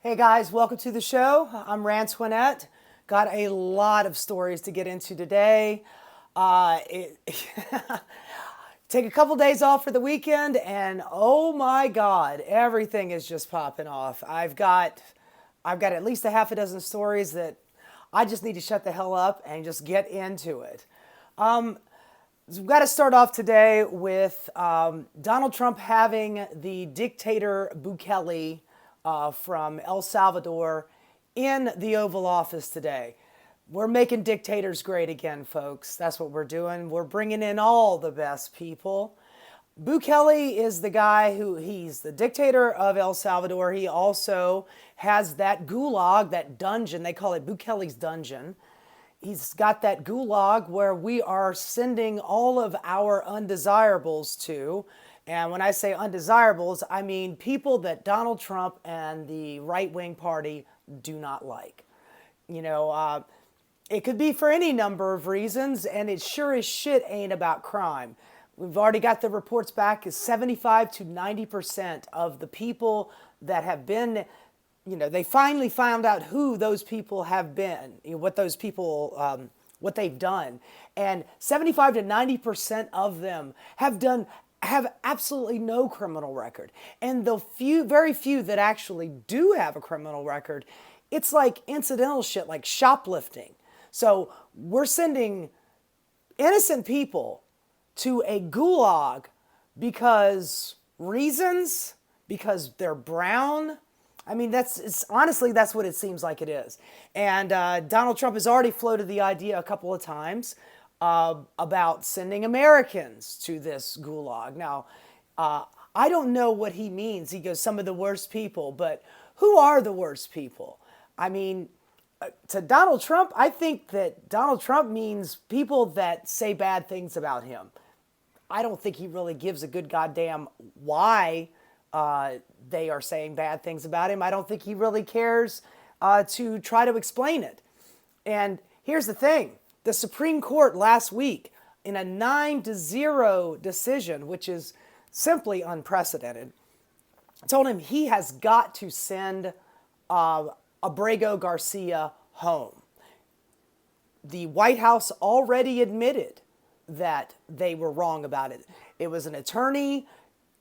Hey guys, welcome to the show. I'm Rantoinette. Got a lot of stories to get into today. Uh, it, Take a couple days off for the weekend, and oh my God, everything is just popping off. I've got at least a half a dozen stories that I just need to shut the hell up and just get into it. So we've got to start off today with Donald Trump having the dictator Bukele from El Salvador in the Oval Office today. We're making dictators great again, folks. That's what we're doing. We're bringing in all the best people. Bukele is the guy he's the dictator of El Salvador. He also has that gulag, that dungeon. They call it Bukele's dungeon. He's got that gulag where we are sending all of our undesirables to. And when I say undesirables, I mean people that Donald Trump and the right-wing party do not like. It could be for any number of reasons, and it sure as shit ain't about crime. We've already got the reports back is 75 to 90% of the people that have been, they finally found out who those people have been, what those people, what they've done. And 75 to 90% of them have absolutely no criminal record. And the very few that actually do have a criminal record, it's like incidental shit, like shoplifting. So we're sending innocent people to a gulag because they're brown. I mean, honestly, that's what it seems like it is. And Donald Trump has already floated the idea a couple of times about sending Americans to this gulag. Now, I don't know what he means. He goes, some of the worst people, but who are the worst people? I mean, to Donald Trump, I think that Donald Trump means people that say bad things about him. I don't think he really gives a good goddamn why they are saying bad things about him. I don't think he really cares to try to explain it. And here's the thing. The Supreme Court last week, in a 9-0 decision, which is simply unprecedented, told him he has got to send Abrego Garcia home. The White House already admitted that they were wrong about it. It was an attorney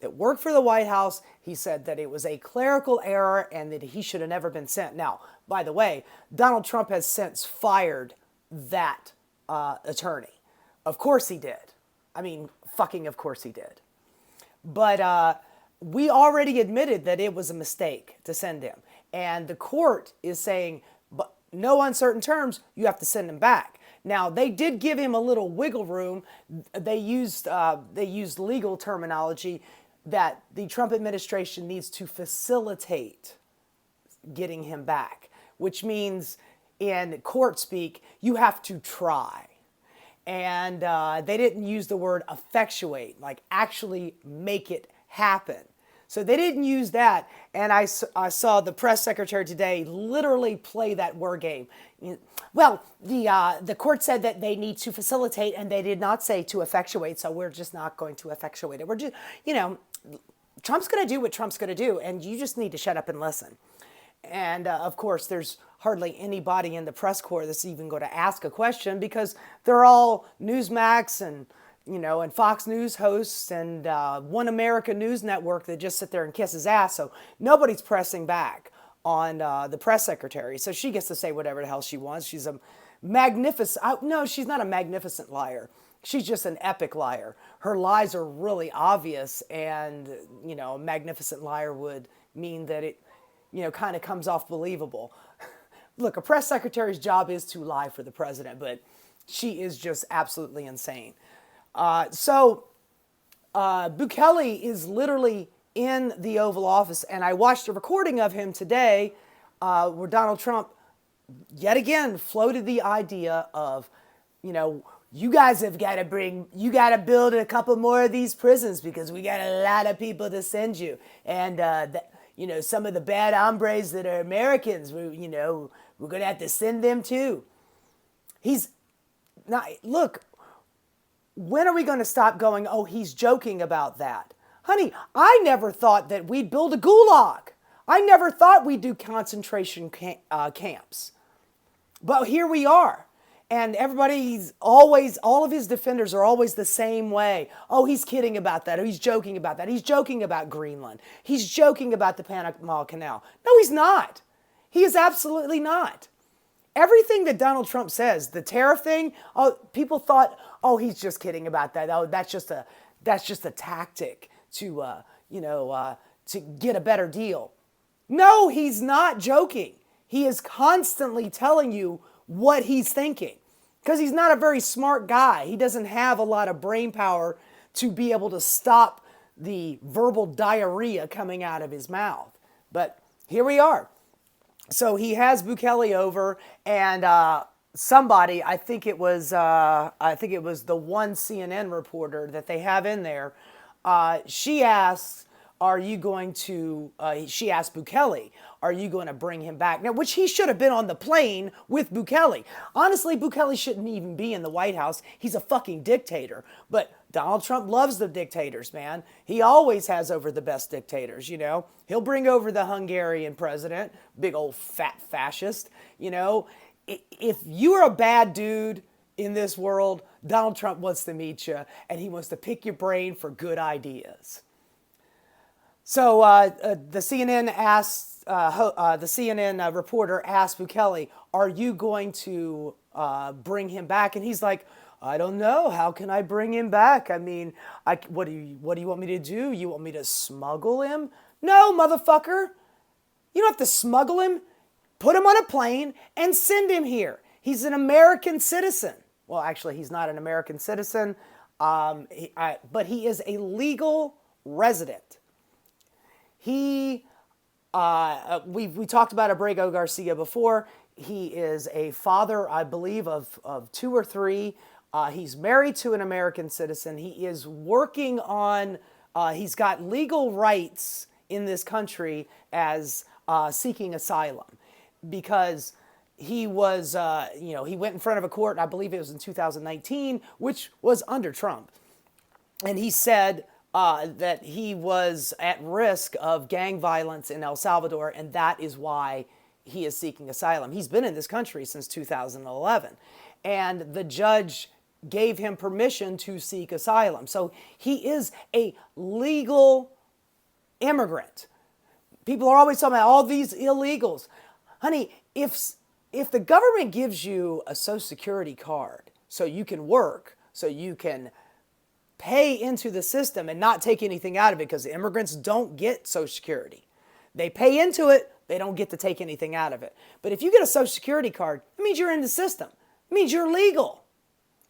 that worked for the White House. He said that it was a clerical error and that he should have never been sent. Now, by the way, Donald Trump has since fired that attorney. Of course he did. I mean, fucking of course he did. But we already admitted that it was a mistake to send him. And the court is saying, but no uncertain terms, you have to send him back. Now, they did give him a little wiggle room. They used legal terminology that the Trump administration needs to facilitate getting him back, which means in court speak, you have to try. And they didn't use the word effectuate, like actually make it happen. So they didn't use that. And I saw the press secretary today literally play that word game. Well, the court said that they need to facilitate, and they did not say to effectuate. So we're just not going to effectuate it. We're just, Trump's going to do what Trump's going to do, and you just need to shut up and listen. And of course, there's hardly anybody in the press corps that's even going to ask a question because they're all Newsmax and Fox News hosts and One America News Network that just sit there and kiss his ass. So nobody's pressing back on the press secretary. So she gets to say whatever the hell she wants. She's a magnificent, no, she's not a magnificent liar. She's just an epic liar. Her lies are really obvious, and, a magnificent liar would mean that it, kind of comes off believable. Look, a press secretary's job is to lie for the president, but she is just absolutely insane. So Bukele is literally in the Oval Office, and I watched a recording of him today where Donald Trump yet again floated the idea of, you guys have got to build a couple more of these prisons because we got a lot of people to send you. And, some of the bad hombres that are Americans, we're going to have to send them too. He's not, look, when are we going to stop going, oh, he's joking about that? Honey, I never thought that we'd build a gulag. I never thought we'd do concentration camps. But here we are. And everybody's always, all of his defenders are always the same way. Oh, he's kidding about that. Oh, he's joking about that. He's joking about Greenland. He's joking about the Panama Canal. No, he's not. He is absolutely not. Everything that Donald Trump says, the tariff thing, oh, people thought, oh, he's just kidding about that. Oh, that's just a tactic to, to get a better deal. No, he's not joking. He is constantly telling you what he's thinking because he's not a very smart guy. He doesn't have a lot of brain power to be able to stop the verbal diarrhea coming out of his mouth. But here we are. So he has Bukele over, and somebody, I think it was the one CNN reporter that they have in there. She asks, she asked Bukele, are you going to bring him back? Now, which he should have been on the plane with Bukele. Honestly, Bukele shouldn't even be in the White House. He's a fucking dictator. But Donald Trump loves the dictators, man. He always has over the best dictators, you know. He'll bring over the Hungarian president, big old fat fascist, you know. If you're a bad dude in this world, Donald Trump wants to meet you, and he wants to pick your brain for good ideas. So the CNN reporter asked Bukele, "Are you going to bring him back?" And he's like, "I don't know. How can I bring him back? I mean, what do you want me to do? You want me to smuggle him? No, motherfucker. You don't have to smuggle him. Put him on a plane and send him here. He's an American citizen. Well, actually, he's not an American citizen, but he is a legal resident." We talked about Abrego Garcia before. He is a father, I believe, of 2 or 3. He's married to an American citizen. He is working on, he's got legal rights in this country as seeking asylum because he was, he went in front of a court, I believe it was in 2019, which was under Trump. And he said that he was at risk of gang violence in El Salvador, and that is why he is seeking asylum. He's been in this country since 2011, and the judge gave him permission to seek asylum. So he is a legal immigrant. People are always talking about all these illegals. Honey, if the government gives you a Social Security card so you can work, so you can pay into the system and not take anything out of it, because immigrants don't get Social Security. They pay into it, they don't get to take anything out of it. But if you get a Social Security card, it means you're in the system. It means you're legal.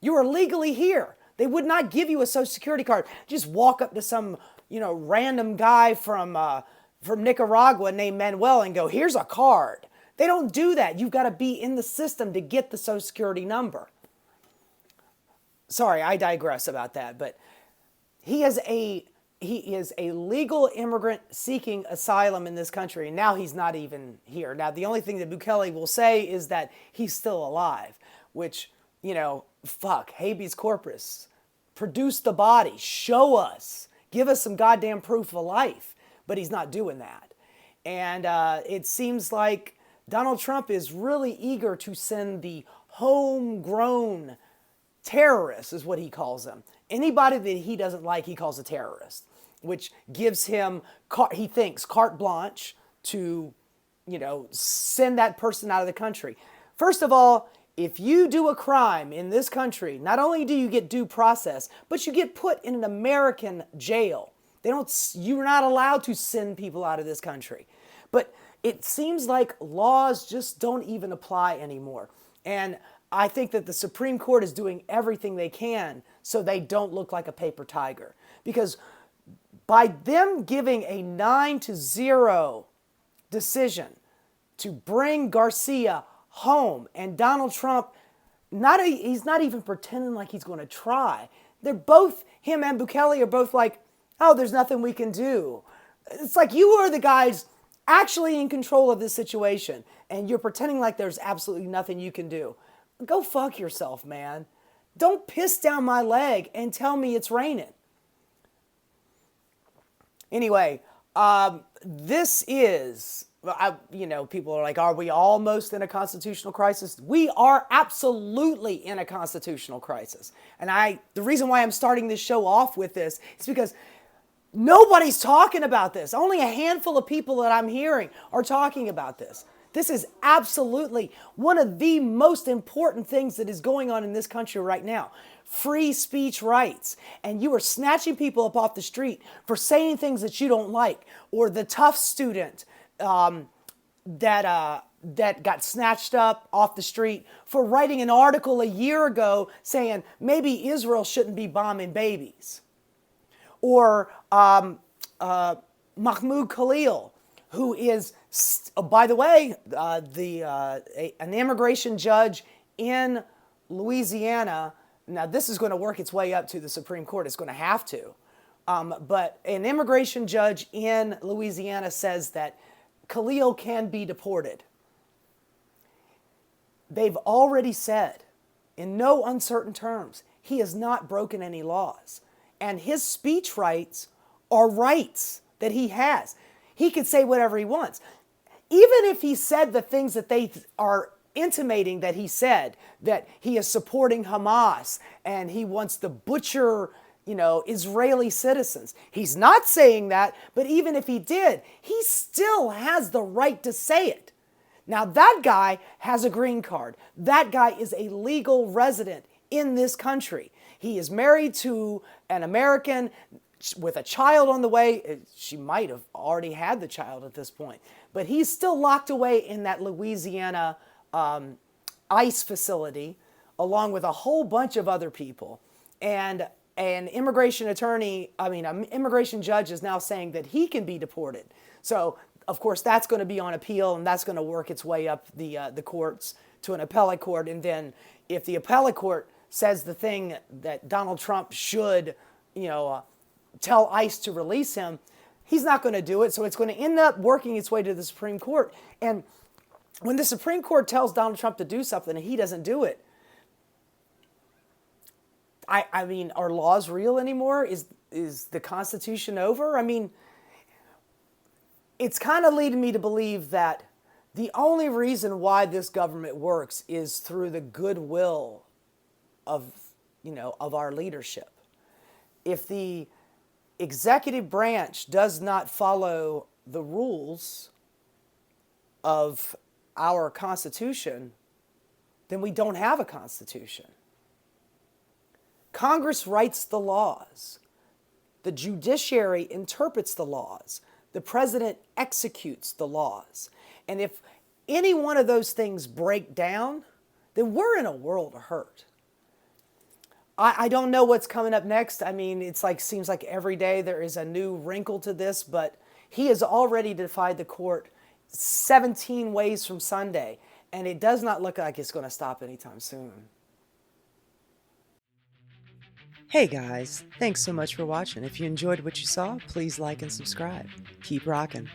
You are legally here. They would not give you a Social Security card. Just walk up to some, random guy from Nicaragua named Manuel and go, "Here's a card." They don't do that. You've got to be in the system to get the Social Security number. Sorry, I digress about that, but he is a legal immigrant seeking asylum in this country, and now he's not even here. Now, the only thing that Bukele will say is that he's still alive, which, habeas corpus. Produce the body. Show us. Give us some goddamn proof of life. But he's not doing that. And it seems like Donald Trump is really eager to send the homegrown terrorists, is what he calls them. Anybody that he doesn't like, he calls a terrorist, which gives him, he thinks, carte blanche to, send that person out of the country. First of all, if you do a crime in this country, not only do you get due process, but you get put in an American jail. You're not allowed to send people out of this country. But it seems like laws just don't even apply anymore. And I think that the Supreme Court is doing everything they can so they don't look like a paper tiger. Because by them giving a 9-0 decision to bring Garcia home, and Donald Trump, he's not even pretending like he's going to try. They're both, him and Bukele are both like, "Oh, there's nothing we can do." It's like you are the guys actually in control of this situation, and you're pretending like there's absolutely nothing you can do. Go fuck yourself, man. Don't piss down my leg and tell me it's raining. Anyway, this is, people are like, are we almost in a constitutional crisis? We are absolutely in a constitutional crisis. And the reason why I'm starting this show off with this is because nobody's talking about this. Only a handful of people that I'm hearing are talking about this. This is absolutely one of the most important things that is going on in this country right now. Free speech rights. And you are snatching people up off the street for saying things that you don't like. Or the tough student that got snatched up off the street for writing an article a year ago saying maybe Israel shouldn't be bombing babies. Or Mahmoud Khalil, who is, by the way, an immigration judge in Louisiana. Now, this is going to work its way up to the Supreme Court. It's going to have to. But an immigration judge in Louisiana says that Khalil can be deported. They've already said, in no uncertain terms, he has not broken any laws. And his speech rights are rights that he has. He can say whatever he wants. Even if he said the things that they are intimating that he said, that he is supporting Hamas and he wants to butcher, Israeli citizens. He's not saying that, but even if he did, he still has the right to say it. Now, that guy has a green card. That guy is a legal resident in this country. He is married to an American with a child on the way. She might have already had the child at this point, but he's still locked away in that Louisiana ICE facility, along with a whole bunch of other people. And an immigration judge is now saying that he can be deported. So, of course, that's going to be on appeal, and that's going to work its way up the courts to an appellate court. And then if the appellate court says the thing that Donald Trump should, tell ICE to release him, he's not going to do it. So it's going to end up working its way to the Supreme Court. And when the Supreme Court tells Donald Trump to do something and he doesn't do it, are laws real anymore? Is the Constitution over? It's kind of leading me to believe that the only reason why this government works is through the goodwill of our leadership. If the executive branch does not follow the rules of our Constitution, then we don't have a Constitution. Congress writes the laws. The judiciary interprets the laws. The president executes the laws. And if any one of those things break down, then we're in a world of hurt. I don't know what's coming up next. Seems like every day there is a new wrinkle to this, but he has already defied the court 17 ways from Sunday, and it does not look like it's going to stop anytime soon. Hey guys, thanks so much for watching. If you enjoyed what you saw, please like and subscribe. Keep rocking.